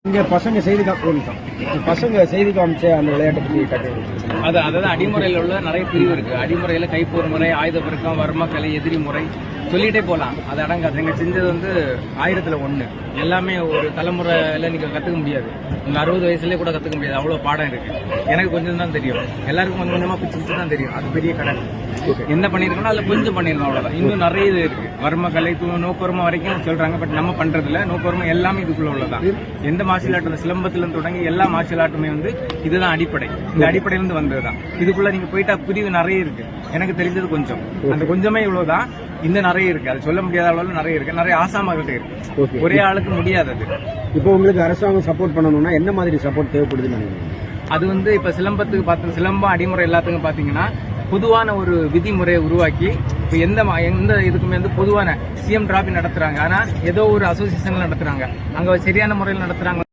இங்க பசங்க செய்தி காமிச்ச அந்த விளையாட்டை பற்றி அதாவது அடிமுறையில் உள்ள நிறைய பிரிவு இருக்கு. அடிமுறையில கைப்போர் முறை, ஆயுத பெருக்கம், வர்ம கலை, எதிரி முறை சொல்லிட்டே போலாம். அது அடங்காது. நீங்க செஞ்சது வந்து 1000ல் 1. எல்லாமே ஒரு தலைமுறையில நீங்க கத்துக்க முடியாது. உங்க 60 வயசுலயே கூட கத்துக்க முடியாது. அவ்வளவு பாடம் இருக்கு. எனக்கு கொஞ்சம் தான் தெரியும். எல்லாருக்கும் கொஞ்சம் கொஞ்சமா பிச்சு தான் தெரியும். அது பெரிய கடன். என்ன பண்ணிருக்கோம் அதுல கொஞ்சம் பண்ணிருக்கோம், அவ்வளவுதான். இன்னும் நிறைய இது இருக்கு. வர்ம கலை, நோக்கர்மம் வரைக்கும் சொல்றாங்க. பட் நம்ம பண்றதுல நோக்கர்மம் எல்லாமே இதுக்குள்ள உள்ளதான். எந்த மார்ஷியல் ஆர்ட், சிலம்பத்துல இருந்து தொடங்கி எல்லா மார்ஷியல் ஆர்ட்டுமே வந்து இதுதான் அடிப்படை. இந்த அடிப்படையில இருந்து வந்ததுதான். இதுக்குள்ள நீங்க போயிட்டா பிரிவு நிறைய இருக்கு. எனக்கு தெரிஞ்சது கொஞ்சம், அந்த கொஞ்சமே இவ்வளவுதான். இன்னும் நிறைய இருக்கு. அது சொல்ல முடியாத அளவுல நிறைய இருக்கு. நிறைய ஆசாமர்கள்ட்ட இருக்கு. ஒரே ஆளுக்கு முடியாது. அது இப்போ உங்களுக்கு அரசாங்கம் சப்போர்ட் பண்ணணும்னா என்ன மாதிரி சப்போர்ட் தேவைப்படுதுன்னு நினைக்கிறீங்க? அது வந்து இப்ப சிலம்பத்துக்கு பார்த்து, சிலம்பம் அடிமுறை எல்லாத்துக்கும் பாத்தீங்கன்னா பொதுவான ஒரு விதிமுறையை உருவாக்கி, இப்ப எந்த இதுக்குமே வந்து பொதுவான சிஎம் டிராபி நடத்துறாங்க. ஆனா ஏதோ ஒரு அசோசியேஷன் நடத்துறாங்க. அங்க சரியான முறையில் நடத்துறாங்க.